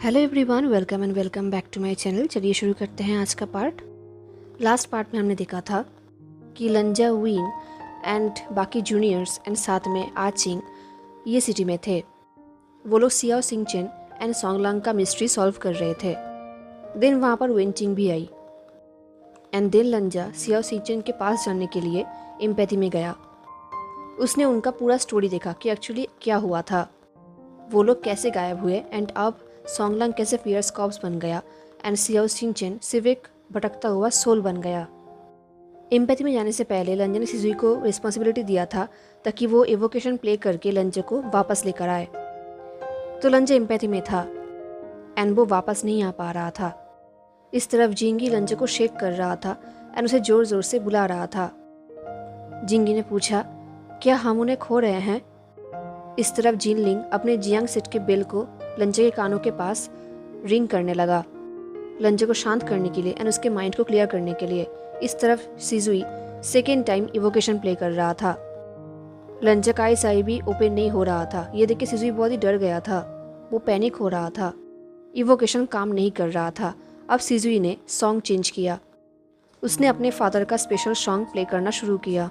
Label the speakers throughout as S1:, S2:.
S1: Hello everyone, welcome and welcome back to my channel. चलिए शुरू करते हैं आज का पार्ट। लास्ट पार्ट में हमने देखा था कि लंजा, वीन एंड बाकी जूनियर्स एंड साथ में आचिंग ये सिटी में थे। वो लोग सियाओ सिंगचेन एंड सोंगलांग का मिस्ट्री सॉल्व कर रहे थे। देन वहाँ पर वेनचिंग भी आई एंड देन लंजा सियाओ सिंगचेन के पास जाने के लिए एम्पैथी में गया। उसने उनका पूरा स्टोरी देखा कि एक्चुअली क्या हुआ था, वो लोग कैसे गायब हुए एंड अब सोंगलांग कैसे फियर्स कॉप्स बन गया एंड सियाओ सिंगचेन सिर्फ एक भटकता हुआ सोल बन गया। एम्पैथी में जाने से पहले लंजा ने सिजुई को रिस्पॉन्सिबिलिटी दिया था ताकि वो एवोकेशन प्ले करके लंजा को वापस लेकर आए। तो लंजा एम्पैथी में था एंड वो वापस नहीं आ पा रहा था। इस तरफ जिंगी लंजा को शेक कर रहा था एंड उसे जोर जोर से बुला रहा था। जिंगी ने पूछा, क्या हम उन्हें खो रहे हैं? इस तरफ जिनलिंग अपने जियांग सेट के बेल को लंजा के कानों के पास रिंग करने लगा, लंजा को शांत करने के लिए एंड उसके माइंड को क्लियर करने के लिए। इस तरफ सिजुई सेकेंड टाइम इवोकेशन प्ले कर रहा था। लंजा का आई भी ओपन नहीं हो रहा था। ये देख के सिजुई बहुत ही डर गया था, वो पैनिक हो रहा था। इवोकेशन काम नहीं कर रहा था। अब सिजुई ने सॉन्ग चेंज किया। उसने अपने फादर का स्पेशल सॉन्ग प्ले करना शुरू किया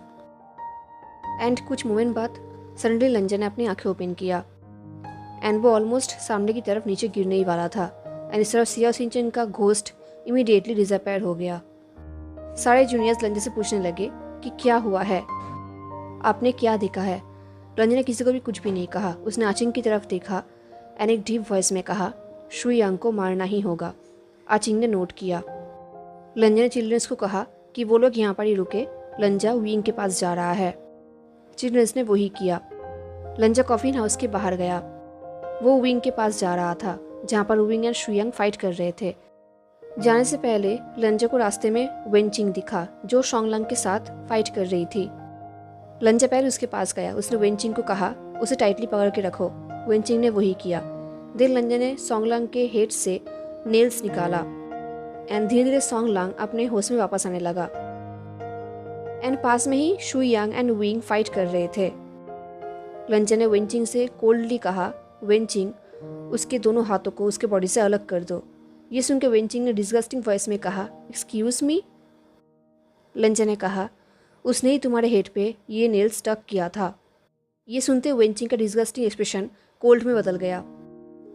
S1: एंड कुछ मोमेंट बाद सडनली लंजा ने अपनी आंखें ओपन किया एंड वो ऑलमोस्ट सामने की तरफ नीचे गिरने ही वाला था एंड इस तरफ सियाओ सिंगचेन का घोस्ट इमीडिएटली डिसअपीयर हो गया। सारे जूनियर्स लंजा से पूछने लगे कि क्या हुआ है, आपने क्या देखा है। लंजा ने किसी को भी कुछ भी नहीं कहा। उसने आचिंग की तरफ देखा एंड एक डीप वॉइस में कहा, शुयांग को मारना ही होगा। आचिंग ने नोट किया। लंजा ने चिल्ड्रंस को कहा कि वो लोग यहाँ पर ही रुके, लंजा विंग के पास जा रहा है। चिल्ड्रंस ने वही किया। लंजा कॉफिन हाउस के बाहर गया। वो विंग के पास जा रहा था जहाँ पर विंग एंड शुयांग फाइट कर रहे थे। जाने से पहले लंजा को रास्ते में वेनचिंग दिखा जो सोंगलांग के साथ फाइट कर रही थी। लंजा पहले उसके पास गया। उसने वेनचिंग को कहा, उसे टाइटली पकड़ के रखो। वेनचिंग ने वही किया। देन लंजा ने सोंगलांग के हेड से नेल्स निकाला एंड धीरे धीरे सोंगलांग अपने होश में वापस आने लगा एंड पास में ही शुयांग एंड विंग फाइट कर रहे थे। लंजा ने वेनचिंग से कोल्डली कहा, वेनचिंग, उसके दोनों हाथों को उसके बॉडी से अलग कर दो। ये सुनकर वेनचिंग ने डिस्गस्टिंग वॉइस में कहा, एक्सक्यूज मी। लंजा ने कहा, उसने ही तुम्हारे हेड पे ये नेल स्टक किया था। ये सुनते वेनचिंग का डिस्गस्टिंग एक्सप्रेशन कोल्ड में बदल गया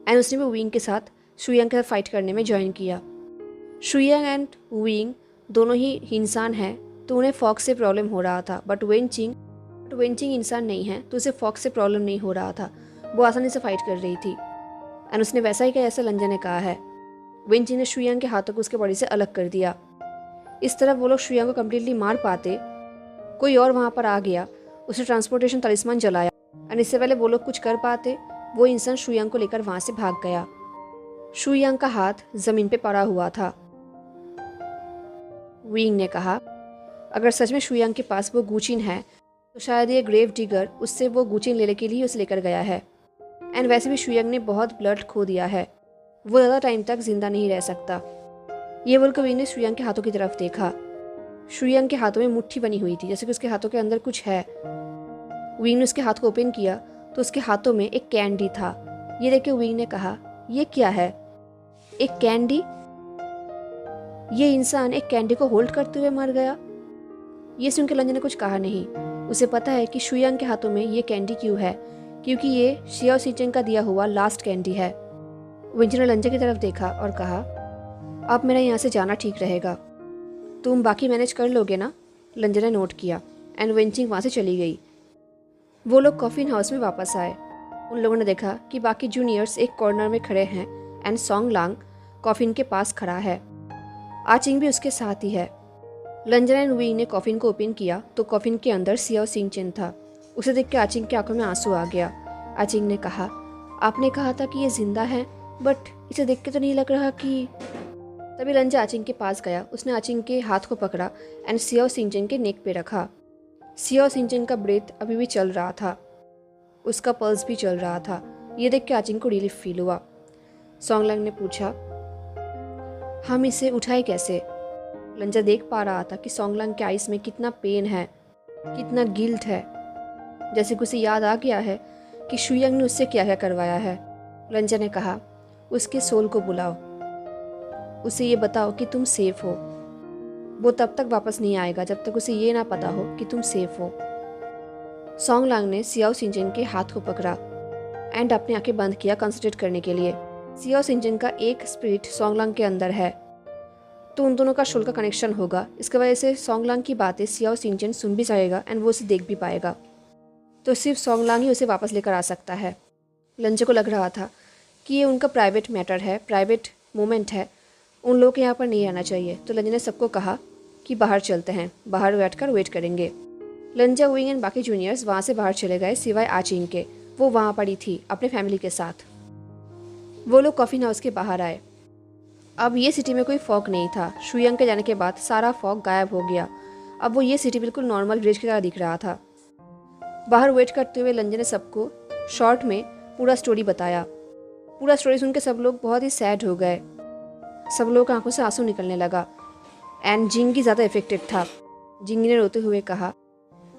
S1: एंड उसने भी विंग के साथ शुयांग के साथ फाइट करने में ज्वाइन किया। शुयांग एंड विंग दोनों ही इंसान हैं तो उन्हें फॉक्स से प्रॉब्लम हो रहा था, बट वेनचिंग इंसान नहीं है तो उसे फॉक्स से प्रॉब्लम नहीं हो रहा था। वो आसानी से फाइट कर रही थी एंड उसने वैसा ही किया जैसा लंजा ने कहा है। वेनचिंग ने शुयांग के हाथों को उसके बॉडी से अलग कर दिया। इस तरह वो लोग शुयांग को कम्प्लीटली मार पाते, कोई और वहाँ पर आ गया, उसने ट्रांसपोर्टेशन तलिस्मान जलाया एंड इससे पहले वो लोग कुछ कर पाते, वो इंसान शुयांग को लेकर वहाँ से भाग गया। शुयांग का हाथ जमीन पे पड़ा हुआ था। विंग ने कहा, अगर सच में शुयांग के पास वो गुचिन है तो शायद ये ग्रेव डिगर उससे वो गुचिन लेने के लिए उसे लेकर गया है एंड वैसे भी शुयांग ने बहुत ब्लड खो दिया है, वो ज़्यादा टाइम तक जिंदा नहीं रह सकता। ये बोलकर विंग ने शुयांग के हाथों की तरफ देखा। शुयांग के हाथों में मुट्ठी बनी हुई थी जैसे कि उसके हाथों के अंदर कुछ है। विंग ने उसके हाथ को ओपन किया तो उसके हाथों में एक कैंडी था। ये देख के विंग ने कहा, ये क्या है? एक कैंडी? ये इंसान एक कैंडी को होल्ड करते हुए मर गया। ये सुनकर लंजा ने कुछ कहा नहीं। उसे पता है कि शुयांग के हाथों में ये कैंडी क्यों है, क्योंकि ये सियाओ सिंगचेन का दिया हुआ लास्ट कैंडी है। वेनचिंग ने लंजा की तरफ देखा और कहा, अब मेरा यहाँ से जाना ठीक रहेगा, तुम बाकी मैनेज कर लोगे ना? लंजा ने नोट किया एंड वेनचिंग वहाँ से चली गई। वो लोग कॉफिन हाउस में वापस आए। उन लोगों ने देखा कि बाकी जूनियर्स एक कॉर्नर में खड़े हैं एंड सोंगलांग कॉफिन के पास खड़ा है। आचिंग भी उसके साथ ही है। लंजा एंड विंग ने कॉफिन को ओपन किया तो कॉफिन के अंदर सियाओ सिंगचेन था। उसे देख के आचिंग की आंखों में आंसू आ गया। आचिंग ने कहा, आपने कहा था कि ये जिंदा है, बट इसे देख के तो नहीं लग रहा कि। तभी लंजा आचिंग के पास गया। उसने आचिंग के हाथ को पकड़ा एंड सियाओ सिंगचेन के नेक पे रखा। सियाओ सिंगचेन का ब्रेथ अभी भी चल रहा था, उसका पल्स भी चल रहा था। ये देख के आचिंग को रिलीफ फील हुआ। सोंगलांग ने पूछा, हम इसे उठाए कैसे? लंजा देख पा रहा था कि सोंगलांग के आइस में कितना पेन है, कितना गिल्ट है, जैसे कि उसे याद आ गया है कि शुयांग ने उससे क्या क्या करवाया है। लंजा ने कहा, उसके सोल को बुलाओ, उसे ये बताओ कि तुम सेफ हो। वो तब तक वापस नहीं आएगा जब तक उसे ये ना पता हो कि तुम सेफ हो। सोंगलांग ने सियाओ सिंचन के हाथ को पकड़ा एंड अपनी आंखें बंद किया कंसंट्रेट करने के लिए। सियाओ सिंचन का एक स्पिरिट सोंगलांग के अंदर है, तो उन दोनों का शुल्क का कनेक्शन होगा। इसकी वजह से सोंगलांग की बातें सियाओ सिंचन सुन भी जाएगा एंड वो उसे देख भी पाएगा। तो सिर्फ सोंगलांग ही उसे वापस लेकर आ सकता है। लंजे को लग रहा था कि ये उनका प्राइवेट मैटर है, प्राइवेट मोमेंट है, उन लोगों के यहाँ पर नहीं आना चाहिए। तो लंजे ने सबको कहा कि बाहर चलते हैं, बाहर बैठकर वेट करेंगे। लंजा, विंग एंड बाकी जूनियर्स वहाँ से बाहर चले गए सिवाय आचिंग के। वो वहाँ पड़ी थी अपने फैमिली के साथ। वो लोग कॉफ़ी हाउस के बाहर आए। अब ये सिटी में कोई फॉग नहीं था। शुयांग के जाने के बाद सारा फॉग गायब हो गया। अब वो ये सिटी बिल्कुल नॉर्मल विलेज की तरह दिख रहा था। बाहर वेट करते हुए लंजे ने सबको शॉर्ट में पूरा स्टोरी बताया। पूरा स्टोरी सुन के सब लोग बहुत ही सैड हो गए। सब लोग आंखों से आंसू निकलने लगा एंड जिंगी ज़्यादा इफेक्टेड था। जिंगी ने रोते हुए कहा,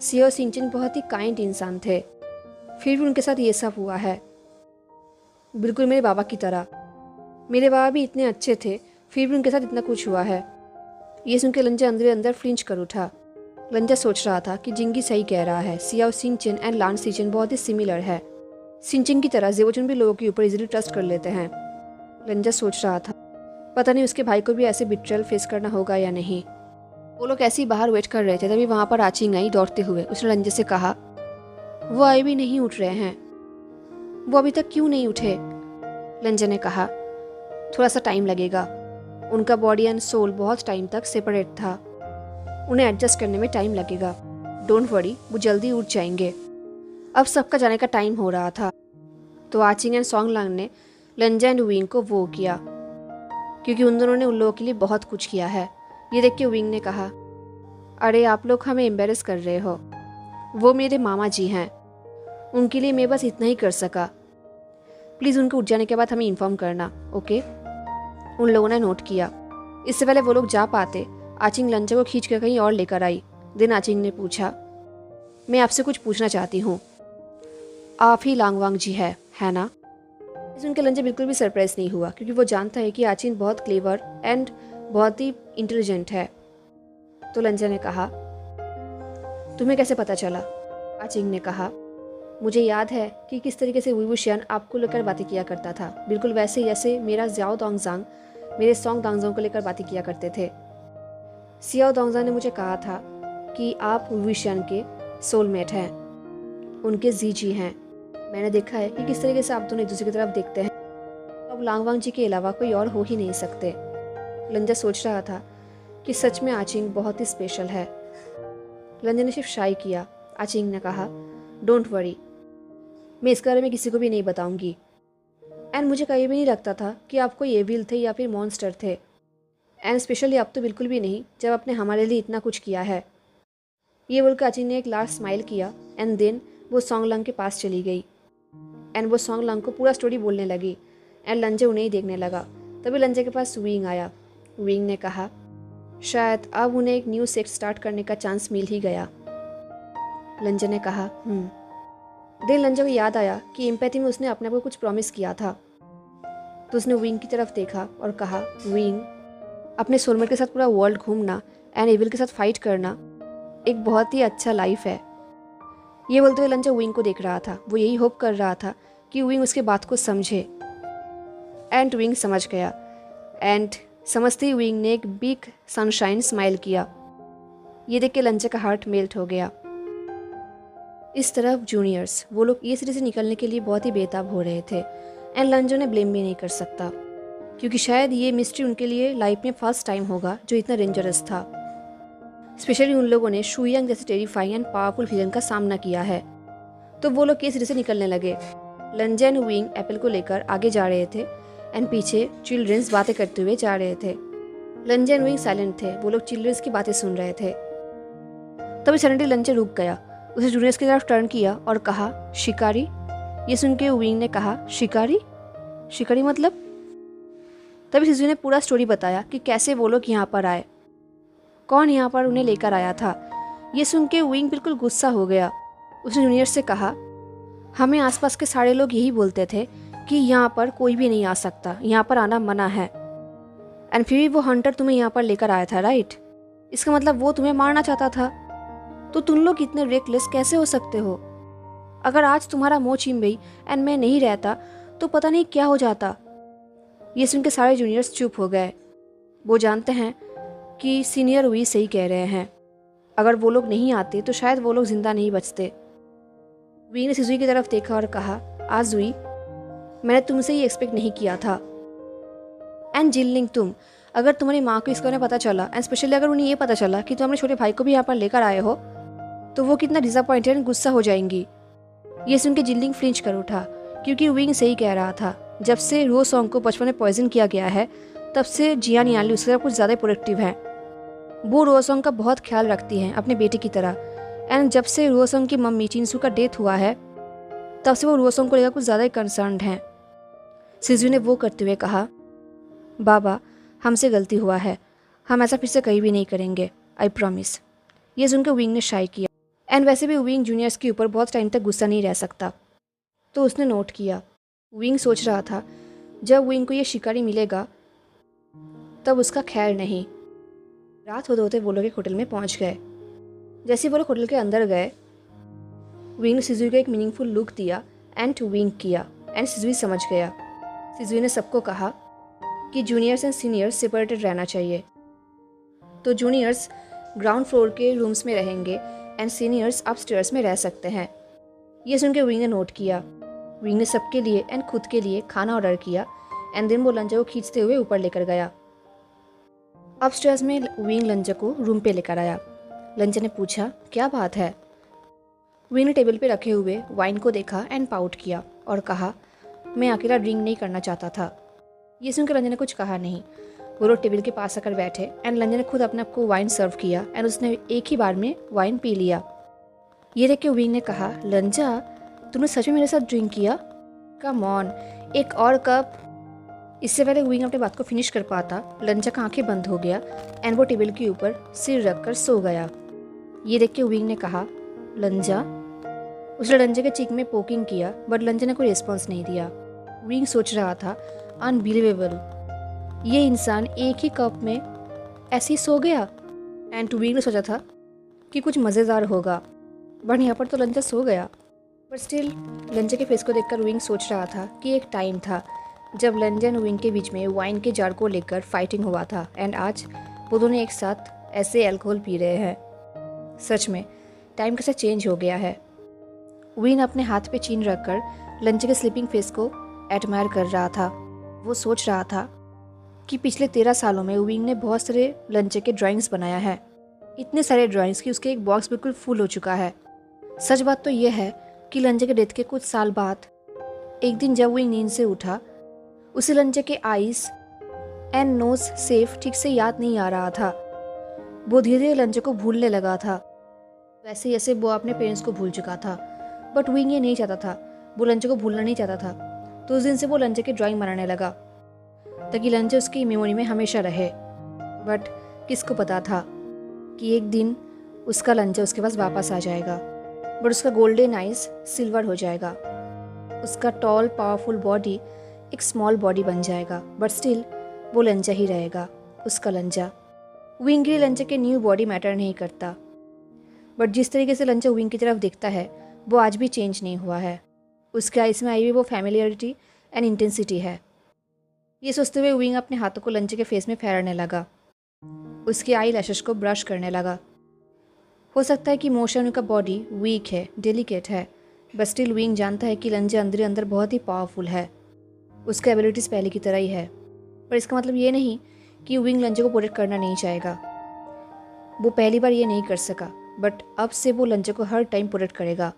S1: सियाओ सिंचन बहुत ही काइंड इंसान थे, फिर भी उनके साथ ये सब हुआ है, बिल्कुल मेरे बाबा की तरह। मेरे बाबा भी इतने अच्छे थे, फिर भी उनके साथ इतना कुछ हुआ है। ये सुन के लंजा अंदर अंदर फ्लिंच कर उठा। लंजा सोच रहा था कि जिंगी सही कह रहा है, सियाओ सिंचन एंड लान सिंचन बहुत ही सिमिलर है। सिंचन की तरह जेवोचुन भी लोगों के ऊपर इजीली ट्रस्ट कर लेते हैं। लंजा सोच रहा था पता नहीं उसके भाई को भी ऐसे बिट्रेयल फेस करना होगा या नहीं। वो लोग ऐसे ही बाहर वेट कर रहे थे, तभी वहाँ पर आचिंग आई दौड़ते हुए। उसने लंजे से कहा, वो अभी भी नहीं उठ रहे हैं, वो अभी तक क्यों नहीं उठे? लंजे ने कहा, थोड़ा सा टाइम लगेगा, उनका बॉडी एंड सोल बहुत टाइम तक सेपरेट था, उन्हें एडजस्ट करने में टाइम लगेगा। डोंट वरी, वो जल्दी उठ जाएंगे। अब सबका जाने का टाइम हो रहा था, तो आचिंग एंड सोंगलांग ने लंजा एंड विंग को वो किया, क्योंकि उन दोनों ने उन लोगों के लिए बहुत कुछ किया है। ये देख के विंग ने कहा, अरे आप लोग हमें एम्बेरस कर रहे हो, वो मेरे मामा जी हैं, उनके लिए मैं बस इतना ही कर सका। प्लीज़ उनके उठ जाने के बाद हमें इन्फॉर्म करना, ओके? उन लोगों ने नोट किया। इससे पहले वो लोग जा पाते, आचिंग लंजा को खींच कर कहीं और लेकर आई। देन आचिंग ने पूछा, मैं आपसे कुछ पूछना चाहती हूँ, आप ही लांगवांग जी है ना? उनके लंजा बिल्कुल भी सरप्राइज नहीं हुआ, क्योंकि वो जानता है कि आचिंग बहुत क्लेवर एंड बहुत ही इंटेलिजेंट है। तो लंजा ने कहा, तुम्हें कैसे पता चला? आचिंग ने कहा, मुझे याद है कि किस तरीके से वुशियान आपको लेकर बातें किया करता था, बिल्कुल वैसे जैसे मेरा ज़्याओ दोंगजांग मेरे सोंग दांगजोंग को लेकर बातें किया करते थे। सियाओ दोंगजांग ने मुझे कहा था कि आप वुशियान के सोलमेट हैं, उनके जीजी हैं। मैंने देखा है कि किस तरीके से आप दोनों एक दूसरे की तरफ देखते हैं। अब लांगवांग जी के अलावा कोई और हो ही नहीं सकते। लंजा सोच रहा था कि सच में आचिंग बहुत ही स्पेशल है। लंजा ने सिर्फ शाई किया। आचिंग ने कहा, डोंट वरी, मैं इस बारे में किसी को भी नहीं बताऊंगी। एंड मुझे कहीं भी नहीं लगता था कि आप कोई एविल थे या फिर मॉन्स्टर थे, एंड स्पेशली आप तो बिल्कुल भी नहीं, जब आपने हमारे लिए इतना कुछ किया है। ये बोलकर आचिंग ने एक लास्ट स्माइल किया एंड देन वो सोंगलांग के पास चली गई एंड वो सोंगलांग को पूरा स्टोरी बोलने लगी एंड लंजे उन्हें ही देखने लगा। तभी लंजे के पास विंग आया। विंग ने कहा, शायद अब उन्हें एक न्यू सेक्ट स्टार्ट करने का चांस मिल ही गया। लंजे ने कहा, देन लंजे को याद आया कि एम्पैथी में उसने अपने आप को कुछ प्रॉमिस किया था। तो उसने विंग की तरफ देखा और कहा, विंग, अपने सोलमेट के साथ पूरा वर्ल्ड घूमना एंड एविल के साथ फाइट करना एक बहुत ही अच्छा लाइफ है। ये बोलते हुए लंजा विंग को देख रहा था। वो यही होप कर रहा था कि विंग उसके बात को समझे एंड विंग समझ गया एंड समझते ही विंग ने एक बिग सनशाइन स्माइल किया। ये देख के लंजा का हार्ट मेल्ट हो गया। इस तरफ जूनियर्स, वो लोग ये सिटी से निकलने के लिए बहुत ही बेताब हो रहे थे एंड लंजो ने ब्लेम भी नहीं कर सकता, क्योंकि शायद ये मिस्ट्री उनके लिए लाइफ में फर्स्ट टाइम होगा जो इतना डेंजरस था। स्पेशली उन लोगों ने शुयांग जैसे टेरिफाइंग एंड पावरफुल विलन का सामना किया है। तो वो लोग ये सिटी से निकलने लगे। लंजा एंड विंग एप्पल को लेकर आगे जा रहे थे एंड पीछे चिल्ड्रंस बातें करते हुए जा रहे थे। लंजा एंड विंग साइलेंट थे, वो लोग चिल्ड्रंस की बातें सुन रहे थे। तभी सडनली लंजा रुक गया। उसे जूनियर्स की तरफ टर्न किया और कहा, शिकारी। ये सुन के विंग ने कहा, शिकारी? शिकारी मतलब? तभी सिजू ने पूरा स्टोरी बताया कि कैसे वो लोग यहाँ पर आए, कौन यहाँ पर उन्हें लेकर आया था। ये सुन के विंग बिल्कुल गुस्सा हो गया। उसने जूनियर से कहा, हमें आसपास के सारे लोग यही बोलते थे कि यहाँ पर कोई भी नहीं आ सकता, यहाँ पर आना मना है। एंड फिर भी वो हंटर तुम्हें यहाँ पर लेकर आया था, राइट? इसका मतलब वो तुम्हें मारना चाहता था। तो तुम लोग इतने रेकलेस कैसे हो सकते हो? अगर आज तुम्हारा मो चिम्बई एंड मैं नहीं रहता तो पता नहीं क्या हो जाता। ये सुन के सारे जूनियर्स चुप हो गए। वो जानते हैं कि सीनियर वी सही कह रहे हैं। अगर वो लोग नहीं आते तो शायद वो लोग जिंदा नहीं बचते। वी ने सिजुई की तरफ देखा और कहा, आजुई, मैंने तुमसे ये एक्सपेक्ट नहीं किया था। एंड जिनलिंग, तुम, अगर तुम्हारी माँ को इसके बारे में पता चला एंड स्पेशली अगर उन्हें ये पता चला कि तुम अपने छोटे भाई को भी यहाँ पर लेकर आए हो, तो वो कितना डिसअपॉइंटेड एंड गुस्सा हो जाएंगी। ये सुन के जिनलिंग फ्लिंच कर उठा, क्योंकि विंग सही कह रहा था। जब से रो सॉन्ग को बचपन में पॉइजन किया गया है, तब से जियान यानली उससे कुछ ज़्यादा प्रोडक्टिव है। वो रो सॉन्ग का बहुत ख्याल रखती हैं अपने बेटे की तरह। एंड जब से रो सॉन्ग की मम्मी चिंसू का डेथ हुआ है, तब से वो रो सॉन्ग को लेकर कुछ ज़्यादा ही कंसर्न्ड हैं। सिजू ने वो करते हुए कहा, बाबा, हमसे गलती हुआ है, हम ऐसा फिर से कहीं भी नहीं करेंगे, आई प्रॉमिस। ये सुनकर विंग ने शाई किया। एंड वैसे भी विंग जूनियर्स के ऊपर बहुत टाइम तक गुस्सा नहीं रह सकता, तो उसने नोट किया। विंग सोच रहा था जब विंग को ये शिकारी मिलेगा तब उसका खैर नहीं। रात होते होते वो लोग एक होटल में पहुंच गए। जैसे ही वो लोग होटल के अंदर गए, विंग ने सिजुई को एक मीनिंगफुल लुक दिया एंड विंक किया एंड सिजुई समझ गया। सिजुई ने सबको कहा कि जूनियर्स एंड सीनियर्स सेपरेटेड रहना चाहिए। तो जूनियर्स ग्राउंड फ्लोर के रूम्स में रहेंगे एंड सीनियर्स अपस्टेयर्स में रह सकते हैं। ये सुन के विंग ने नोट किया। विंग ने सबके लिए एंड खुद के लिए खाना ऑर्डर किया एंड देन वो लंजा को खींचते हुए ऊपर लेकर गया। अपस्टेयर्स में विंग लंजा को रूम पे लेकर आया। लंजा ने पूछा, क्या बात है? विंग ने टेबल पे रखे हुए वाइन को देखा एंड पाउट किया और कहा, मैं अकेला ड्रिंक नहीं करना चाहता था। ये सुनकर लंजा ने कुछ कहा नहीं। वो लोग टेबल के पास आकर बैठे एंड लंजा ने खुद अपने आप को वाइन सर्व किया एंड उसने एक ही बार में वाइन पी लिया। ये देख के विंग ने कहा, लंजा, तुमने सच में मेरे साथ ड्रिंक किया? कम ऑन, एक और कप। इससे पहले विंग अपनी बात को फिनिश कर पाता, लंजा का आंखें बंद हो गया एंड वो टेबल के ऊपर सिर रखकर सो गया। ये देख के विंग ने कहा, लंजा। उसने लंजा के चीक में पोकिंग किया बट लंजा ने कोई रिस्पॉन्स नहीं दिया। विंग सोच रहा था, अनबिलीवेबल, ये इंसान एक ही कप में ऐसे ही सो गया। एंड विंग ने सोचा था कि कुछ मज़ेदार होगा, बट यहाँ पर तो लंजा सो गया। बट स्टिल लंजा के फेस को देखकर विंग सोच रहा था कि एक टाइम था जब लंजा एंड विंग के बीच में वाइन के जार को लेकर फाइटिंग हुआ था एंड आज वो दोनों एक साथ ऐसे अल्कोहल पी रहे हैं। सच में टाइम कैसे चेंज हो गया है। विंग अपने हाथ पे चीन रखकर लंजा के स्लीपिंग फेस को एडमायर कर रहा था। वो सोच रहा था कि पिछले 13 सालों में विंग ने बहुत सारे लंजा के ड्राइंग्स बनाया है, इतने सारे ड्राइंग्स कि उसके एक बॉक्स बिल्कुल फुल हो चुका है। सच बात तो यह है कि लंजा के डेथ के कुछ साल बाद एक दिन जब विंग नींद से उठा, उसे लंजा के आईज एंड नोज सेफ ठीक से याद नहीं आ रहा था। वो धीरे धीरे लंजा को भूलने लगा था, वैसे जैसे वो अपने पेरेंट्स को भूल चुका था। बट विंग ये नहीं चाहता था, वो लंजा को भूलना नहीं चाहता था। तो उस दिन से वो लंजा की ड्राइंग बनाने लगा ताकि लंजा उसकी मेमोरी में हमेशा रहे। बट किसको पता था कि एक दिन उसका लंजा उसके पास वापस आ जाएगा, बट उसका गोल्डन आइज सिल्वर हो जाएगा। उसका टॉल पावरफुल बॉडी एक स्मॉल बॉडी बन जाएगा, बट स्टिल वो लंजा ही रहेगा, उसका लंजा। विंग के लिए लंजा के न्यू बॉडी मैटर नहीं करता, बट जिस तरीके से लंजा विंग की तरफ देखता है वो आज भी चेंज नहीं हुआ है। उसके आइज में आई हुई वो फैमिलियरिटी एंड इंटेंसिटी है। ये सोचते हुए विंग अपने हाथों को लंजा के फेस में फेरने लगा, उसके आई लैशेस को ब्रश करने लगा। हो सकता है कि मोशन का बॉडी वीक है, डेलिकेट है, बट स्टिल विंग जानता है कि लंजा अंदर अंदर बहुत ही पावरफुल है। उसका एबिलिटीज़ पहले की तरह ही है, पर इसका मतलब ये नहीं कि विंग लंजा को प्रोटेक्ट करना नहीं चाहेगा। वो पहली बार ये नहीं कर सका, बट अब से वो लंजा को हर टाइम प्रोटेक्ट करेगा।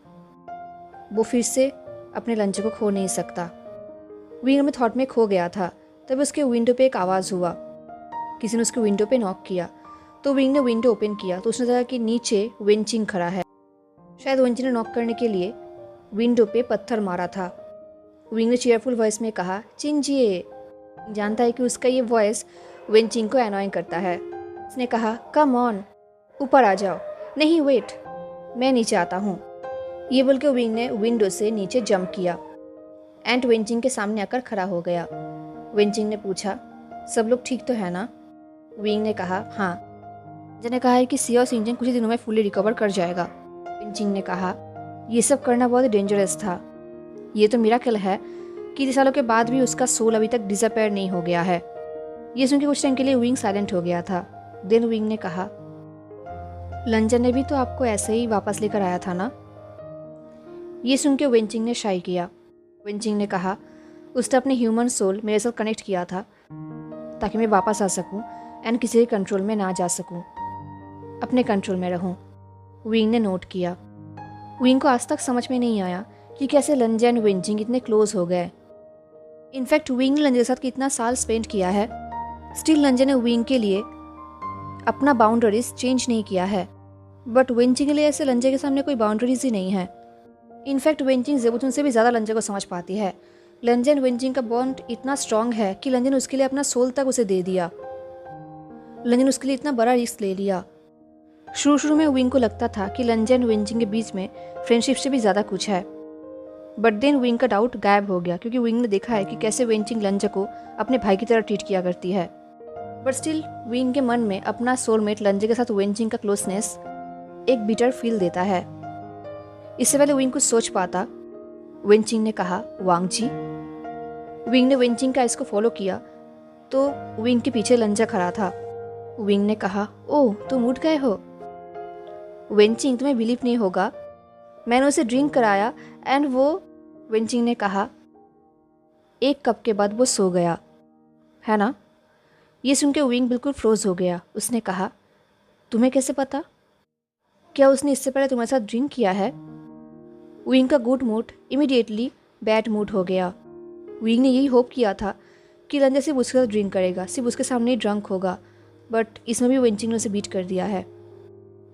S1: वो फिर से अपने लंजा को खो नहीं सकता। विंग में थॉट में खो गया था, तब उसके विंडो पे एक आवाज़ हुआ। किसी ने उसके विंडो पे नॉक किया, तो विंग ने विंडो ओपन किया तो उसने देखा कि नीचे वेंचिंग खड़ा है। शायद वेंचिंग ने नॉक करने के लिए विंडो पे पत्थर मारा था। विंग ने चेयरफुल वॉइस में कहा, चिंजिए। जानता है कि उसका ये वॉइस वेंचिंग को एनॉइंग करता है। उसने कहा, कम ऑन, ऊपर आ जाओ। नहीं वेट, मैं नीचे आता हूँ। ये बोल के विंग ने विंडो से नीचे जंप किया। एंड वेंचिंग के सामने आकर खड़ा हो गया। वेंचिंग ने पूछा, सब लोग ठीक तो है ना? विंग ने कहा, हाँ। लंजा ने कहा है कि सियोस इंजन कुछ ही दिनों में फुली रिकवर कर जाएगा। वेंचिंग ने कहा, ये सब करना बहुत डेंजरस था। ये तो मिरेकल है कि इतने सालों के बाद भी उसका सोल अभी तक डिसअपेयर नहीं हो गया है। ये सुन के कुछ टाइम के लिए विंग साइलेंट हो गया था। देन विंग ने कहा, लंजा ने भी तो आपको ऐसे ही वापस लेकर आया था ना? ये सुन के वेंचिंग ने शाई किया। वेंचिंग ने कहा, उसने अपने ह्यूमन सोल मेरे साथ कनेक्ट किया था ताकि मैं वापस आ सकूं एंड किसी के कंट्रोल में ना जा सकूं, अपने कंट्रोल में रहूं। विंग ने नोट किया। विंग को आज तक समझ में नहीं आया कि कैसे लंजा एंड वेंचिंग इतने क्लोज हो गए। इनफैक्ट विंग ने लंजा के साथ कितना साल स्पेंड किया है, स्टिल लंजा ने विंग के लिए अपना बाउंड्रीज चेंज नहीं किया है। बट वेंचिंग के लिए ऐसे लंजा के सामने कोई बाउंड्रीज ही नहीं है। इनफैक्ट वेंचिंग ज़ेबुतुन से भी ज़्यादा लंजा को समझ पाती है। लंजा एंड वेंचिंग का बॉन्ड इतना स्ट्रांग है कि लंजा ने उसके लिए अपना सोल तक उसे दे दिया। लंजा ने उसके लिए इतना बड़ा रिस्क ले लिया। शुरू में विंग को लगता था कि लंजा एंड वेंचिंग के बीच में फ्रेंडशिप से भी ज़्यादा कुछ है। बट देन विंग का डाउट गायब हो गया क्योंकि विंग ने देखा है कि कैसे वेंचिंग लंजा को अपने भाई की तरह ट्रीट किया करती है। बट स्टिल विंग के मन में अपना सोलमेट लंजा के साथ वेंचिंग का क्लोजनेस एक बिटर फील देता है। इससे पहले विंग कुछ सोच पाता, वेंचिंग ने कहा, वांग जी। विंग ने वेंचिंग का इसको फॉलो किया तो विंग के पीछे लंजा खड़ा था। विंग ने कहा, ओह तुम उठ गए हो। वेंचिंग, तुम्हें बिलीव नहीं होगा, मैंने उसे ड्रिंक कराया एंड वो, वेंचिंग ने कहा, एक कप के बाद वो सो गया, है ना? ये सुन के विंग बिल्कुल फ्रोज हो गया। उसने कहा, तुम्हें कैसे पता? क्या उसने इससे पहले तुम्हारे साथ ड्रिंक किया है? विंग का good mood immediately bad mood हो गया। विंग ने यही होप किया था कि लंजा सिर्फ उसके साथ ड्रिंक करेगा, सिर्फ उसके सामने ही ड्रंक होगा, बट इसमें भी वेंचिंग ने उसे बीट कर दिया है।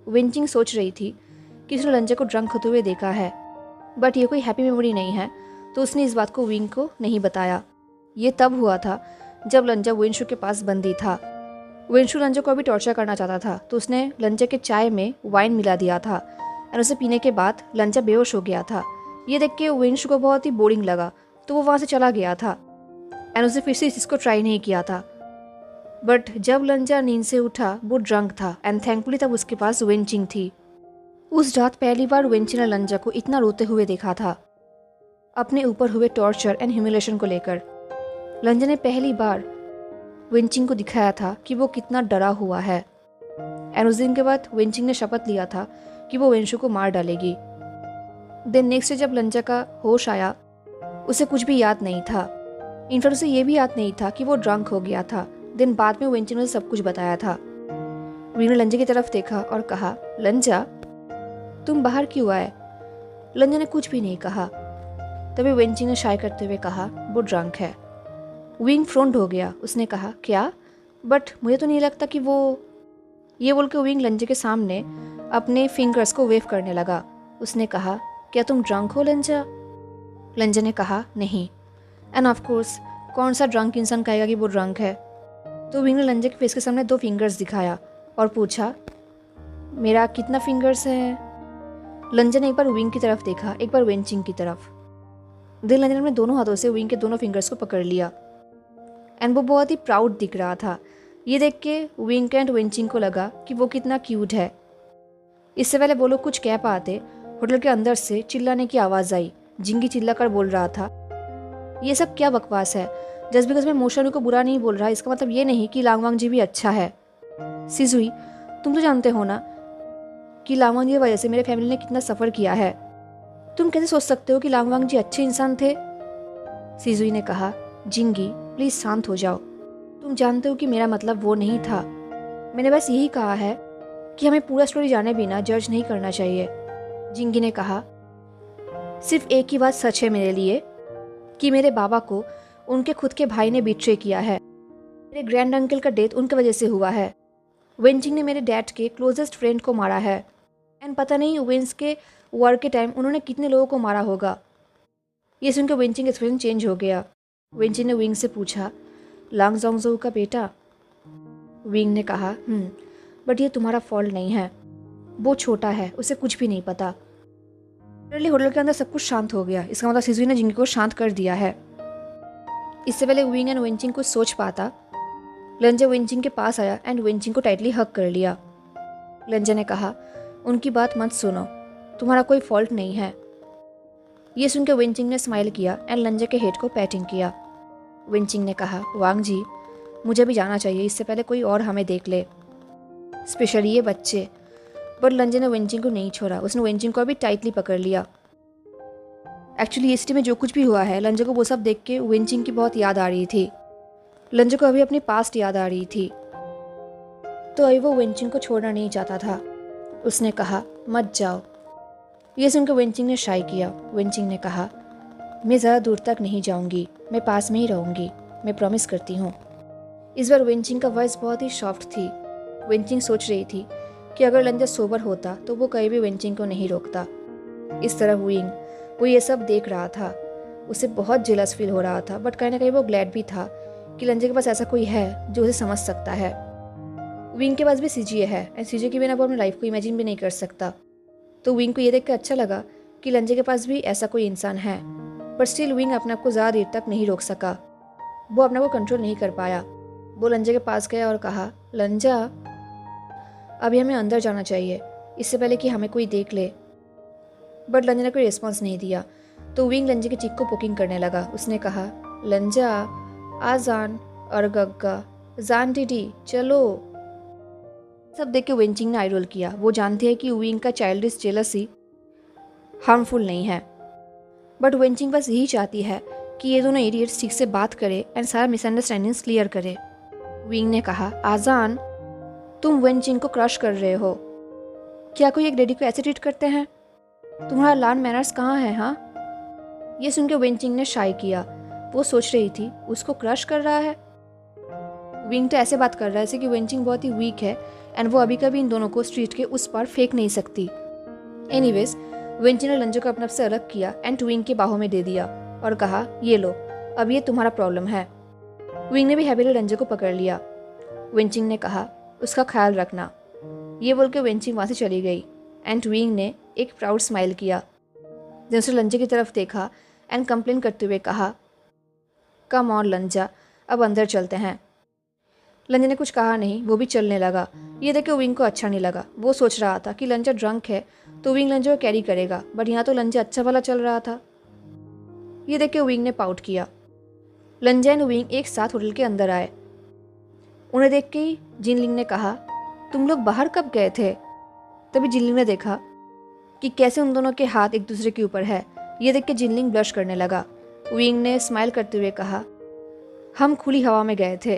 S1: वेंचिंग सोच रही थी कि उसने लंजा को ड्रंक होते हुए देखा है, बट ये कोई हैप्पी मेमोरी नहीं है, तो उसने इस बात को विंग को नहीं बताया। ये तब हुआ था जब लंजा वेंशु के पास बंदी था। वेंशु लंजा को अभी टॉर्चर करना चाहता था, तो उसने लंजा के चाय में वाइन मिला दिया था और उसे पीने के बाद लंजा बेहोश हो गया था। ये देख के वेंशु को बहुत ही बोरिंग लगा, तो वो वहाँ से चला गया था एंड उसने फिर से इसको ट्राई नहीं किया था। बट जब लंजा नींद से उठा वो ड्रंक था एंड थैंकफुली तब उसके पास वेंचिंग थी। उस रात पहली बार वेंचिंग ने लंजा को इतना रोते हुए देखा था, अपने ऊपर हुए टॉर्चर एंड ह्यूमिलेशन को लेकर। लंजा ने पहली बार वेंचिंग को दिखाया था कि वो कितना डरा हुआ है एंड उस दिन के बाद वेंचिंग ने शपथ लिया था कि वो वेंशु को मार डालेगी। देन नेक्स्ट डे जब लंजा का होश आया, उसे कुछ भी याद नहीं था। इनफैक्ट उसे ये भी याद नहीं था कि वो ड्रंक हो गया था। देन बाद में वेंचिंग ने उसे सब कुछ बताया था। विंग ने लंजा की तरफ देखा और कहा, लंजा तुम बाहर क्यों आए? लंजा ने कुछ भी नहीं कहा। तभी वेंचिंग ने शाय करते हुए कहा, वो ड्रंक है। विंग फ्रोंड हो गया। उसने कहा, क्या? बट मुझे तो नहीं लगता कि वो, ये बोल के विंग लंजा के सामने अपने फिंगर्स को वेव करने लगा। उसने कहा, क्या तुम ड्रंक हो लंजा? लंजा ने कहा, नहीं। एंड ऑफ कोर्स कौन सा ड्रंक इंसान कहेगा कि वो ड्रंक है? तो विंग ने लंजा के फेस के सामने 2 फिंगर्स दिखाया और पूछा, मेरा कितना फिंगर्स है? लंजा ने एक बार विंग की तरफ देखा, एक बार वेंचिंग की तरफ। देन लंजा ने अपने दोनों हाथों से विंग के दोनों फिंगर्स को पकड़ लिया एंड वो बहुत ही प्राउड दिख रहा था। ये देख के विंग एंड वेंचिंग को लगा कि वो कितना क्यूट है। इससे पहले वो लोग कुछ कह पाते, होटल के अंदर से चिल्लाने की आवाज़ आई। जिंगी चिल्ला कर बोल रहा था, ये सब क्या बकवास है? जस्ट बिकॉज मैं मोशनु को बुरा नहीं बोल रहा, इसका मतलब ये नहीं कि लांगवांग जी भी अच्छा है। सिजुई, तुम तो जानते हो ना कि लांगवांग जी की वजह से मेरे फैमिली ने कितना सफ़र किया है। तुम कैसे सोच सकते हो कि लांगवांग जी अच्छे इंसान थे? सिजुई ने कहा, जिंगी प्लीज़ शांत हो जाओ। तुम जानते हो कि मेरा मतलब वो नहीं था। मैंने बस यही कहा है कि हमें पूरा स्टोरी जाने बिना जज नहीं करना चाहिए। जिंगी ने कहा, सिर्फ एक ही बात सच है मेरे लिए कि मेरे बाबा को उनके खुद के भाई ने बिट्रे किया है। मेरे ग्रैंड अंकल का डेथ उनकी वजह से हुआ है। वेंचिंग ने मेरे डैड के क्लोजेस्ट फ्रेंड को मारा है एंड पता नहीं वेंस के वॉर के टाइम उन्होंने कितने लोगों को मारा होगा। ये सुनकर वेंचिंग का एक्सप्रेशन चेंज हो गया। वेंचिंग ने विंग से पूछा, लांग जोंगजो का बेटा? विंग ने कहा, बट ये तुम्हारा फॉल्ट नहीं है। वो छोटा है, उसे कुछ भी नहीं पता। सडनली होटल के अंदर सब कुछ शांत हो गया। इसका मतलब सिजुई ने जिंगी को शांत कर दिया है। इससे पहले विंग एंड वेंचिंग कुछ सोच पाता, लंजा वेंचिंग के पास आया एंड वेंचिंग को टाइटली हग कर लिया। लंजा ने कहा, उनकी बात मत सुनो, तुम्हारा कोई फॉल्ट नहीं है। ये सुनकर वेंचिंग ने स्माइल किया एंड लंजा के हेड को पैटिंग किया। वेंचिंग ने कहा, वांग जी, मुझे भी जाना चाहिए, इससे पहले कोई और हमें देख ले, स्पेशली ये बच्चे। पर लंजा ने वेंचिंग को नहीं छोड़ा, उसने वेंचिंग को भी टाइटली पकड़ लिया। एक्चुअली इस में जो कुछ भी हुआ है, लंजा को वो सब देख के वेंचिंग की बहुत याद आ रही थी। लंजा को अभी अपनी पास्ट याद आ रही थी, तो अभी वो वेंचिंग को छोड़ना नहीं चाहता था। उसने कहा, मत जाओ। ये सुनकर वेंचिंग ने शाई किया। वेंचिंग ने कहा, मैं ज़्यादा दूर तक नहीं जाऊंगी, मैं पास में ही रहूंगी, मैं प्रॉमिस करती हूँ। इस बार वेंचिंग का वॉइस बहुत ही सॉफ्ट थी। वेंचिंग सोच रही थी कि अगर लंजा सोबर होता तो वो कहीं भी वेंचिंग को नहीं रोकता। इस तरह वो ये सब देख रहा था। उसे बहुत जेलस फील हो रहा था, बट कहीं ना कहीं वो ग्लैड भी था कि लंजा के पास ऐसा कोई है जो उसे समझ सकता है। विंग के पास भी सीजे है एंड सीजे के बिना वो अपनी लाइफ को इमेजिन भी नहीं कर सकता। तो विंग को ये देख कर अच्छा लगा कि लंजा के पास भी ऐसा कोई इंसान है, पर स्टिल विंग अपने आप को ज़्यादा देर तक नहीं रोक सका। वो अपने को कंट्रोल नहीं कर पाया। वो लंजा के पास गया और कहा, लंजा, अभी हमें अंदर जाना चाहिए, इससे पहले कि हमें कोई देख ले। बट लंजा ने कोई रिस्पॉन्स नहीं दिया, तो विंग लंजा की चीख को पोकिंग करने लगा। उसने कहा, लंजा, आजान और गग्गा, जान दीदी, चलो। सब देख के वेंचिंग ने आई रोल किया। वो जानती है कि विंग का चाइल्डिश जेलसी हार्मफुल नहीं है, बट वेंचिंग बस यही चाहती है कि ये दोनों इडियट्स ठीक से बात करे एंड सारा मिसअंडरस्टैंडिंग्स क्लियर करे। विंग ने कहा, आजान, तुम वेंचिंग को क्रश कर रहे हो। क्या कोई एक लेडी को ऐसे ट्रीट करते हैं? तुम्हारा लर्न मैनर्स कहाँ है? हाँ। ये सुनकर वेंचिंग ने शाई किया। वो सोच रही थी उसको क्रश कर रहा है। विंग तो ऐसे बात कर रहा है जैसे कि वेंचिंग बहुत ही वीक है एंड वो अभी कभी इन दोनों को स्ट्रीट के उस पार फेंक नहीं सकती। एनीवेज, वेंचिंग ने लंजो को अपने से अलग किया एंड विंग के बाहों में दे दिया और कहा, ये लो, अब ये तुम्हारा प्रॉब्लम है। विंग ने भी हैबिली लंजो को पकड़ लिया। वेंचिंग ने कहा, उसका ख्याल रखना। ये बोल के वेंचिंग वहाँ से चली गई एंड विंग ने एक प्राउड स्माइल किया। जब उसने लंजा की तरफ देखा एंड कंप्लेन करते हुए कहा, कम ऑन लंजा, अब अंदर चलते हैं। लंजा ने कुछ कहा नहीं, वो भी चलने लगा। ये देख के विंग को अच्छा नहीं लगा। वो सोच रहा था कि लंजा ड्रंक है तो विंग लंजा को कैरी करेगा, बट यहाँ तो लंजा अच्छा भला चल रहा था। ये देख के विंग ने पाउट किया। लंजा एंड विंग एक साथ होटल के अंदर आए। उन्हें देख के ही जिनलिंग ने कहा, तुम लोग बाहर कब गए थे? तभी जिनलिंग ने देखा कि कैसे उन दोनों के हाथ एक दूसरे के ऊपर है। ये देख के जिनलिंग ब्लश करने लगा। विंग ने स्माइल करते हुए कहा, हम खुली हवा में गए थे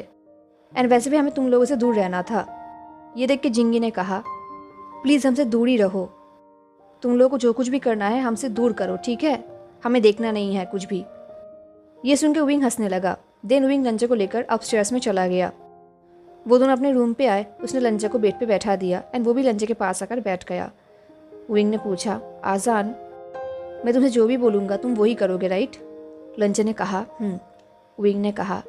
S1: एंड वैसे भी हमें तुम लोगों से दूर रहना था। ये देख के जिंगी ने कहा, प्लीज़ हमसे दूर ही रहो, तुम लोगों को जो कुछ भी करना है हमसे दूर करो, ठीक है? हमें देखना नहीं है कुछ भी। ये सुनकर विंग हंसने लगा। देन विंग लंजा को लेकर अपस्टेयर्स में चला गया। वो दोनों अपने रूम पे आए। उसने लंजा को बेड पे बैठा दिया एंड वो भी लंजा के पास आकर बैठ गया। विंग ने पूछा, आजान, मैं तुम्हें जो भी बोलूँगा तुम वही करोगे, राइट? लंजा ने कहा, विंग ने कहा,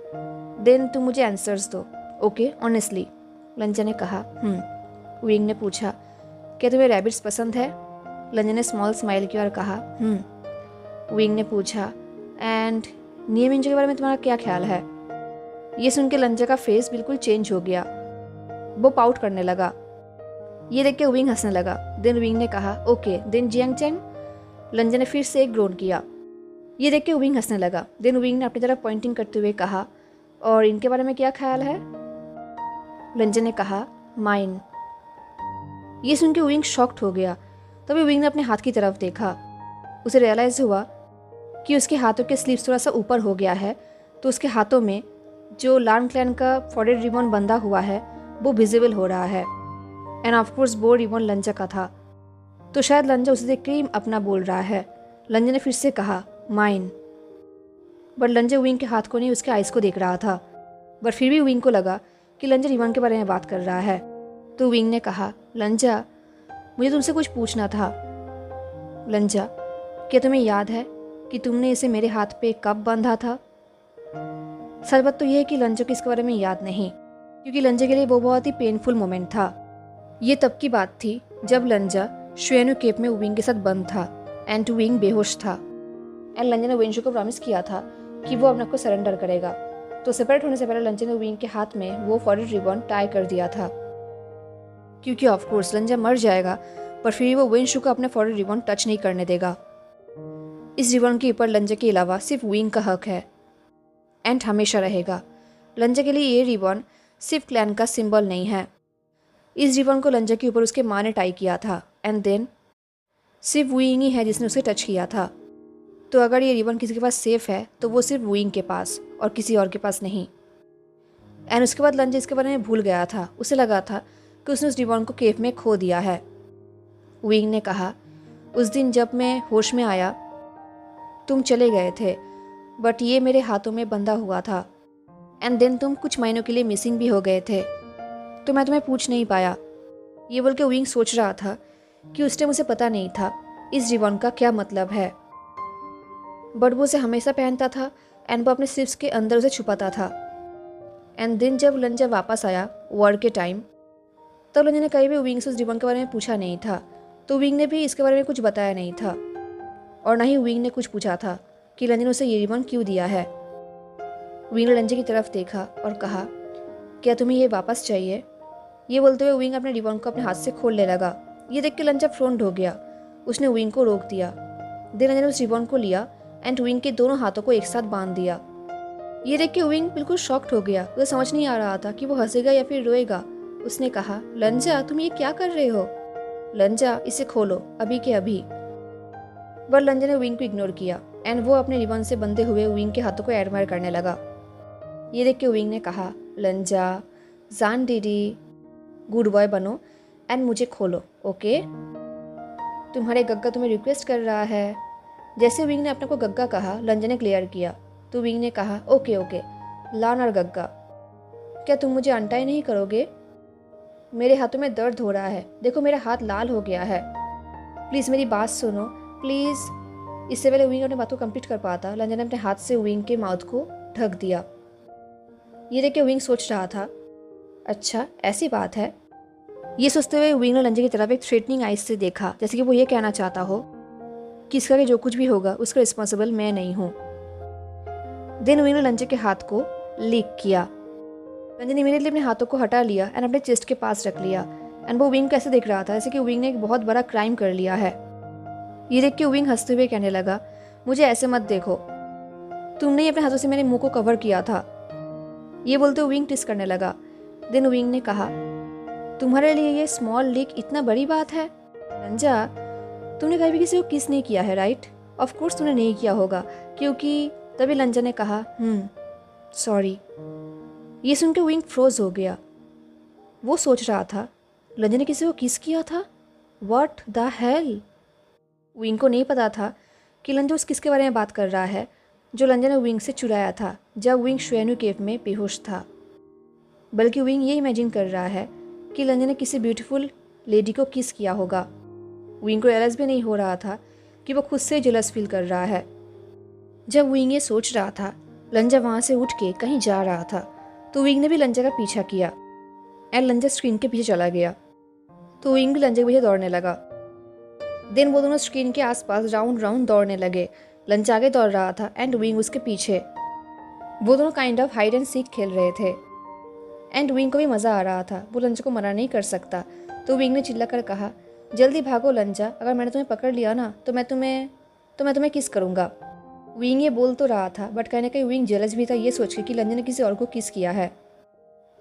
S1: देन तुम मुझे आंसर्स दो, ओके, ऑनेस्टली। लंजा ने कहा, विंग ने पूछा, क्या तुम्हें रैबिट्स पसंद है? लंजा ने स्मॉल स्माइल किया और कहा, विंग ने पूछा, एंड नियमिंजो के बारे में तुम्हारा क्या ख्याल है? ये सुन के लंजा का फेस बिल्कुल चेंज हो गया। वो पाउट करने लगा। ये देख के विंग हंसने लगा। देन विंग ने कहा, ओके, देन जियांग चैंग। लंजा ने फिर से एक ग्रोन किया। ये देख के विंग हंसने लगा। देन विंग ने अपनी तरफ पॉइंटिंग करते हुए कहा, और इनके बारे में क्या ख्याल है? लंजा ने कहा, माइन। ये सुन के विंग शॉक्ड हो गया। तभी विंग ने अपने हाथ की तरफ देखा। उसे रियलाइज हुआ कि उसके हाथों के स्लीव्स थोड़ा सा ऊपर हो गया है, तो उसके हाथों में जो लार्न क्लैन का फॉरेड रिबन बंधा हुआ है वो विजिबल हो रहा है। एंड ऑफकोर्स वो रिबन लंजा का था, तो शायद लंजा उसे देख के ही अपना बोल रहा है। लंजा ने फिर से कहा, माइन। बट लंजा विंग के हाथ को नहीं, उसके आइज़ को देख रहा था। बट फिर भी विंग को लगा कि लंजा रिबन के बारे में बात कर रहा है। तो विंग ने कहा, लंजा, मुझे तुमसे कुछ पूछना था। लंजा, क्या तुम्हें याद है कि तुमने इसे मेरे हाथ पे कब बांधा था? सच बात तो यह है कि लंजा को इसके बारे में याद नहीं, क्योंकि लंजा के लिए वो बहुत ही पेनफुल मोमेंट था। ये तब की बात थी जब लंजा शुएनु केप में विंग के साथ बंद था एंड विंग बेहोश था। एंड लंजा ने वेंशु को प्रॉमिस किया था कि वो अपने आप को सरेंडर करेगा। तो सेपरेट होने से पहले लंजा ने विंग के हाथ में वो फॉरेड रिबन टाई कर दिया था, क्योंकि ऑफ कोर्स लंजा मर जाएगा पर फिर वो वेंशु को अपने फॉरेड रिबन टच नहीं करने देगा। इस रिबन के ऊपर लंजा के अलावा सिर्फ विंग का हक है एंड हमेशा रहेगा। लंजा के लिए ये रिबन सिर्फ क्लैन का सिंबल नहीं है। इस रिबन को लंजा के ऊपर उसके माँ ने टाई किया था एंड देन सिर्फ विंग ही है जिसने उसे टच किया था। तो अगर ये रिबन किसी के पास सेफ है तो वो सिर्फ विंग के पास और किसी और के पास नहीं। एंड उसके बाद लंजा इसके बारे में भूल गया था। उसे लगा था कि उसने उस रिबन को केव में खो दिया है। विंग ने कहा, उस दिन जब मैं होश में आया तुम चले गए थे, बट ये मेरे हाथों में बंधा हुआ था एंड देन तुम कुछ महीनों के लिए मिसिंग भी हो गए थे, तो मैं तुम्हें पूछ नहीं पाया। ये बोल के विंग सोच रहा था कि उस टाइम उसे पता नहीं था इस रिबन का क्या मतलब है, बट वो उसे हमेशा पहनता था एंड वो अपने स्लीव्स के अंदर उसे छुपाता था। एंड देन जब लंजा वापस आया वॉर के टाइम, तब लंजा ने कहीं भी विंग से उस रिबन के बारे में पूछा नहीं था। तो विंग ने भी इसके बारे में कुछ बताया नहीं था और ना ही विंग ने कुछ पूछा था कि लंजा ने उसे ये रिबन क्यों दिया है। विंग ने लंजा की तरफ देखा और कहा, क्या तुम्हें ये वापस चाहिए? ये बोलते हुए विंग अपने रिबन को अपने हाथ से खोलने लगा। ये देख के लंजा फ्रोंट हो गया। उसने विंग को रोक दिया। देन लंजा ने उस रिबन को लिया एंड विंग के दोनों हाथों को एक साथ बांध दिया। ये देख के विंग बिल्कुल शॉक्ड हो गया। उसे समझ नहीं आ रहा था कि वो हंसेगा या फिर रोएगा। उसने कहा, लंजा तुम ये क्या कर रहे हो? लंजा इसे खोलो अभी के अभी। पर लंजा ने विंग को इग्नोर किया एंड वो अपने रिबन से बंधे हुए विंग के हाथों को एडमायर करने लगा। ये देख के विंग ने कहा, लंजा जान दीदी गुड बॉय बनो एंड मुझे खोलो, ओके? तुम्हारे गग्गा तुम्हें रिक्वेस्ट कर रहा है। जैसे विंग ने अपने को गग्गा कहा, लंजा ने क्लियर किया। तो विंग ने कहा, ओके ओके लान और गग्गा, क्या तुम मुझे अनटाई नहीं करोगे? मेरे हाथों में दर्द हो रहा है, देखो मेरा हाथ लाल हो गया है, प्लीज़ मेरी बात सुनो प्लीज़। इससे पहले विंग अपने बात को कंप्लीट कर पाता, लंजा ने अपने हाथ से विंग के माउथ को ढक दिया। ये देख के विंग सोच रहा था, अच्छा ऐसी बात है। ये सोचते हुए विंग ने लंजा की तरफ एक थ्रेटनिंग आइज से देखा, जैसे कि वो ये कहना चाहता हो कि इसका कि जो कुछ भी होगा उसका रिस्पॉन्सिबल मैं नहीं हूँ। देन विंग ने लंजा के हाथ को लीक किया। लंजा ने इमीडिएटली अपने हाथों को हटा लिया एंड अपने चेस्ट के पास रख लिया। एंड वो विंग कैसे देख रहा था, जैसे कि विंग ने एक बहुत बड़ा क्राइम कर लिया है। ये देख के विंग हंसते हुए कहने लगा, मुझे ऐसे मत देखो, तुमने ही अपने हाथों से मेरे मुंह को कवर किया था। ये बोलते हुए विंग टिस करने लगा। देन विंग ने कहा, तुम्हारे लिए ये स्मॉल लीक इतना बड़ी बात है? लंजा तुमने कभी भी किसी को किस नहीं किया है, राइट? ऑफ कोर्स तुमने नहीं किया होगा, क्योंकि तभी लंजा ने कहा, सॉरी। ये सुनकर विंग फ्रोज हो गया। वो सोच रहा था, लंजा ने किसी को किस किया था? What the hell? विंग को नहीं पता था कि लंजा उस किस के बारे में बात कर रहा है जो लंजा ने विंग से चुराया था जब विंग शुएनु केव में बेहोश था। बल्कि विंग ये इमेजिन कर रहा है कि लंजा ने किसी ब्यूटीफुल लेडी को किस किया होगा। विंग को रियलाइज भी नहीं हो रहा था कि वो खुद से जेलस फील कर रहा है। जब विंग ये सोच रहा था, लंजा वहाँ से उठ के कहीं जा रहा था, तो विंग ने भी लंजा का पीछा किया एंड लंजा स्क्रीन के पीछे चला गया। तो विंग भी लंजा के पीछे दौड़ने लगा। देन वो दोनों स्क्रीन के आसपास राउंड राउंड दौड़ने लगे। लंजा आगे दौड़ रहा था एंड विंग उसके पीछे। वो दोनों kind of hide and seek खेल रहे थे एंड विंग को भी मज़ा आ रहा था। वो लंजा को मना नहीं कर सकता। तो विंग ने चिल्ला कर कहा, जल्दी भागो लंजा, अगर मैंने तुम्हें पकड़ लिया ना तो मैं तुम्हें किस करूँगा। विंग ये बोल तो रहा था, बट कहीं ना कहीं विंग जेलस भी था ये सोच के कि लंजा ने किसी और को किस किया है।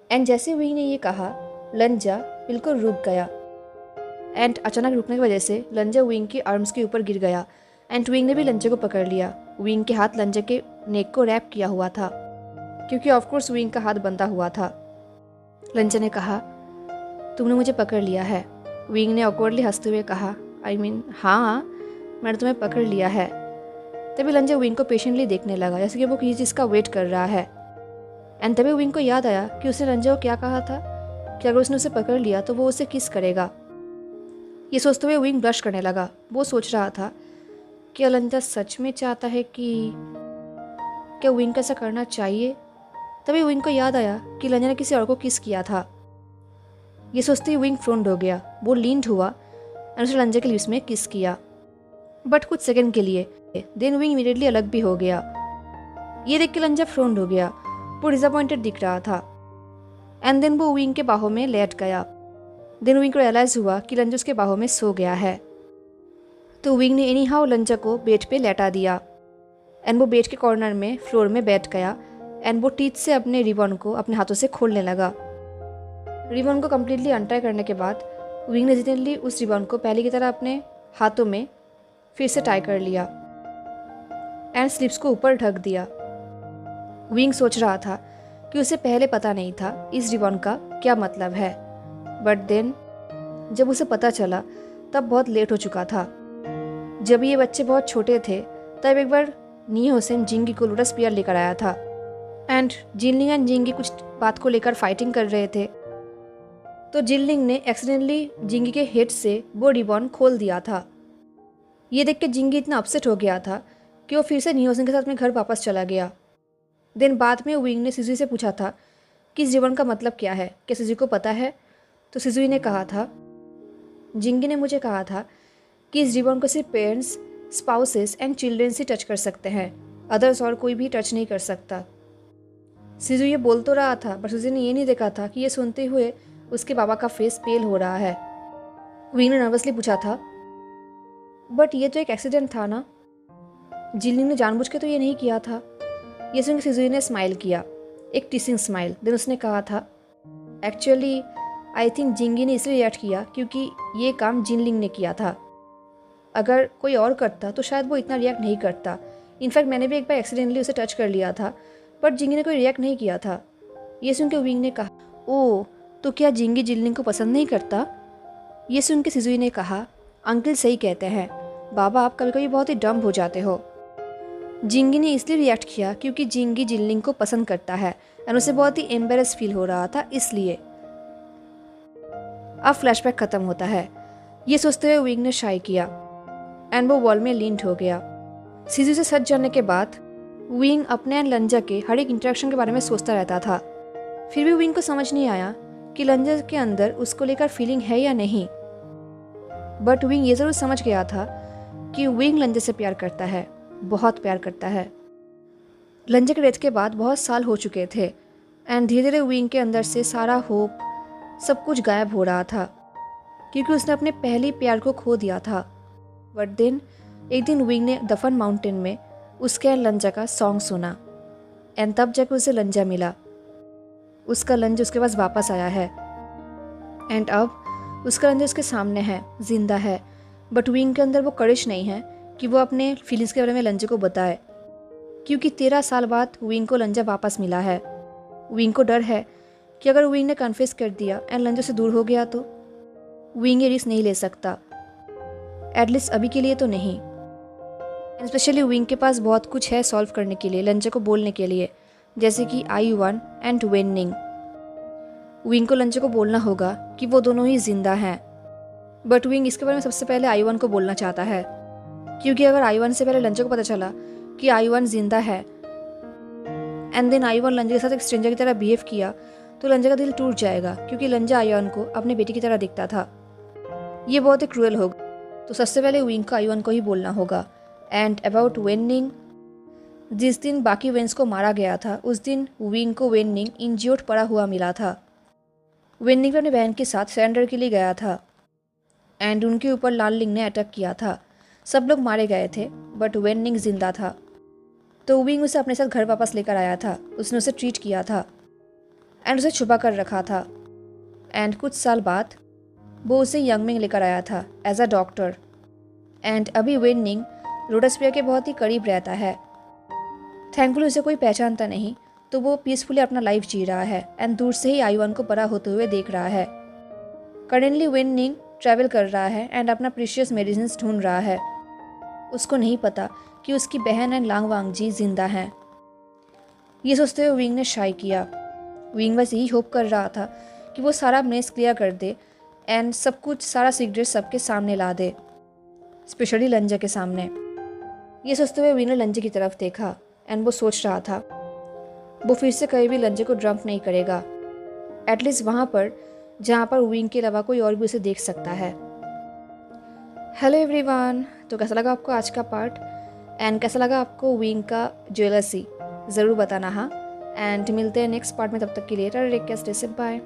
S1: एंड जैसे विंग ने ये कहा, लंजा बिल्कुल रुक गया एंड अचानक रुकने की वजह से लंजा विंग के आर्म्स के ऊपर गिर गया एंड विंग ने भी लंजा को पकड़ लिया। विंग के हाथ लंजा के नेक को रैप किया हुआ था, क्योंकि ऑफकोर्स विंग का हाथ बंधा हुआ था। लंजा ने कहा, तुमने मुझे पकड़ लिया है। विंग ने ऑकवर्डली हंसते हुए कहा, हाँ मैंने तुम्हें पकड़ लिया है। तभी लंजा विंग को पेशेंटली देखने लगा, जैसे कि वो किसी चीज़ का वेट कर रहा है। एंड तभी विंग को याद आया कि उसने लंजा को क्या कहा था कि अगर उसने उसे पकड़ लिया तो वो उसे किस करेगा। ये सोचते हुए विंग ब्लश करने लगा। वो सोच रहा था, क्या लंजा सच में चाहता है कि क्या विंग को ऐसा करना चाहिए? तभी विंग को याद आया कि लंजा ने किसी और को किस किया था। ये सोचते ही विंग फ्रोंड हो गया। वो लीन्ड हुआ और उसने लंजा के लिप्स में किस किया। बट कुछ सेकंड के लिए। देन विंग इमीडिएटली अलग भी हो गया। ये देख के लंजा फ्रोन्ड हो गया, वो डिसअपॉइंटेड दिख रहा था। एंड देन वो विंग के बाहों में लेट गया। देन विंग को रियलाइज हुआ कि लंजा उसके बाहों में सो गया है। तो विंग ने एनी हाउ लंजा को बेड पे लेटा दिया एंड वो बेड के कॉर्नर में फ्लोर में बैठ गया एंड वो टीथ से अपने रिबन को अपने हाथों से खोलने लगा। रिबन को कम्प्लीटली अनटाई करने के बाद विंग ने जितनी उस रिबन को पहले की तरह अपने हाथों में फिर से टाई कर लिया एंड स्लिप्स को ऊपर ढक दिया। विंग सोच रहा था कि उसे पहले पता नहीं था इस रिबन का क्या मतलब है, बट देन जब उसे पता चला तब बहुत लेट हो चुका था। जब ये बच्चे बहुत छोटे थे तब एक बार नियो सेन जिंगी को लोटस स्पीयर लेकर आया था एंड जिनलिंग एंड जिंगी कुछ बात को लेकर फाइटिंग कर रहे थे। तो जिनलिंग ने एक्सीडेंटली जिंगी के हेड से वो रिबन खोल दिया था। ये देख के जिंगी इतना अपसेट हो गया था कि वो फिर से नियो सेन के साथ अपने घर वापस चला गया। देन बाद में विंग ने सिजुई से पूछा था कि इस रिबन का मतलब क्या है, क्या सिजुई को पता है? तो सिजुई ने कहा था, जिंगी ने मुझे कहा था कि इस रिबन को सिर्फ पेरेंट्स, स्पाउसेस एंड चिल्ड्रेन से टच कर सकते हैं, अदर्स और कोई भी टच नहीं कर सकता। सिजुई ये बोल तो रहा था बट सिजुई ने ये नहीं देखा था कि ये सुनते हुए उसके बाबा का फेस पेल हो रहा है। विंग ने नर्वसली पूछा था, बट ये तो एक एक्सीडेंट था ना, जिनलिंग ने जानबूझ के तो ये नहीं किया था। ये सुनकर सिजुई ने स्माइल किया, एक टीसिंग स्माइल। देन उसने कहा था, एक्चुअली आई थिंक जिंगी ने इसलिए रिएक्ट किया क्योंकि ये काम जिनलिंग ने किया था। अगर कोई और करता तो शायद वो इतना रिएक्ट नहीं करता। इनफैक्ट मैंने भी एक बार एक्सीडेंटली उसे टच कर लिया था बट जिंगी ने कोई रिएक्ट नहीं किया था। ये सुन के विंग ने कहा, ओह तो क्या जिंगी जिनलिंग को पसंद नहीं करता? ये सुन के सिजुई ने कहा, अंकल सही कहते हैं, बाबा आप कभी कभी बहुत ही डम हो जाते हो। जिंगी ने इसलिए रिएक्ट किया क्योंकि जिंगी जिनलिंग को पसंद करता है एंड उसे बहुत ही एम्बेरस फील हो रहा था, इसलिए। अब फ्लैशबैक खत्म होता है। ये सोचते हुए विंग ने शाई किया एंड वो वॉल में लींट हो गया। सिजुई से सच जानने के बाद विंग अपने एंड लंजा के हर एक इंटरेक्शन के बारे में सोचता रहता था। फिर भी विंग को समझ नहीं आया कि लंजा के अंदर उसको लेकर फीलिंग है या नहीं। बट विंग ये ज़रूर समझ गया था कि विंग लंजा से प्यार करता है, बहुत प्यार करता है। लंजा के डेथ के बाद बहुत साल हो चुके थे एंड धीरे धीरे विंग के अंदर से सारा होप, सब कुछ गायब हो रहा था क्योंकि उसने अपने पहले प्यार को खो दिया था। बट देन एक दिन विंग ने दफन माउंटेन में उसके एंड लंजा का सॉन्ग सुना एंड तब जाकर उसे लंजा मिला। उसका लंजा उसके पास वापस आया है एंड अब उसका लंजा उसके सामने है, जिंदा है। बट विंग के अंदर वो करेज नहीं है कि वो अपने फीलिंग्स के बारे में लंजा को बताए क्योंकि 13 साल बाद विंग को लंजा वापस मिला है। विंग को डर है कि अगर विंग ने कन्फेस कर दिया एंड लंजा से दूर हो गया तो विंग ये रिस्क नहीं ले सकता, एटलीस्ट अभी के लिए तो नहीं। स्पेशली विंग के पास बहुत कुछ है सॉल्व करने के लिए, लंजा को बोलने के लिए, जैसे कि आई-1 एंड वेनिंग। विंग को लंजा को बोलना होगा कि वो दोनों ही जिंदा हैं। बट विंग इसके बारे में सबसे पहले आई-1 को बोलना चाहता है क्योंकि अगर आई-1 से पहले लंजा को पता चला कि आई-1 जिंदा है एंड देन आई-1 लंजा के साथ एक स्ट्रेंजर की तरह बिहेव किया तो लंजा का दिल टूट जाएगा क्योंकि लंजा आई-1 को अपने बेटी की तरह दिखता था। ये बहुत ही क्रूएल होगा। तो सबसे पहले विंग को आई-1 को ही बोलना होगा। एंड अबाउट वेनिंग, जिस दिन बाकी वेन्स को मारा गया था उस दिन विंग को वेनिंग इंज्योर्ड पड़ा हुआ मिला था। वेनिंग अपनी बहन के साथ सरेंडर के लिए गया था एंड उनके ऊपर लानलिंग ने अटैक किया था। सब लोग मारे गए थे बट वेनिंग जिंदा था। तो विंग उसे अपने साथ घर वापस लेकर आया था। उसने उसे ट्रीट किया था एंड उसे छुपा कर रखा था एंड कुछ साल बाद वो उसे यंगमिंग लेकर आया था एज अ डॉक्टर। एंड अभी वेनिंग लोटस स्पीयर के बहुत ही करीब रहता है। थैंकफुली उसे कोई पहचानता नहीं तो वो पीसफुली अपना लाइफ जी रहा है एंड दूर से ही आई-1 को बड़ा होते हुए देख रहा है। करेंटली वेनिंग ट्रैवल कर रहा है एंड अपना प्रीशियस मेडिसिन ढूंढ रहा है। उसको नहीं पता कि उसकी बहन एंड लांग वांग जी जिंदा हैं। ये सोचते हुए विंग ने शाई किया। विंग बस यही होप कर रहा था कि वो सारा मेस क्लियर कर दे एंड सब कुछ, सारा सीक्रेट सबके सामने ला दे, स्पेशली लंजा के सामने। ये सोचते हुए विंग ने लंजा की तरफ देखा एंड वो सोच रहा था वो फिर से कभी भी लंजा को ड्रंक नहीं करेगा, एटलीस्ट वहाँ पर जहाँ पर विंग के अलावा कोई और भी उसे देख सकता है। हेलो एवरीवन, तो कैसा लगा आपको आज का पार्ट एंड कैसा लगा आपको विंग का ज्वेलर्सी ज़रूर बताना। हाँ, एंड मिलते हैं नेक्स्ट पार्ट में, तब तक के लिए take care, stay safe, bye.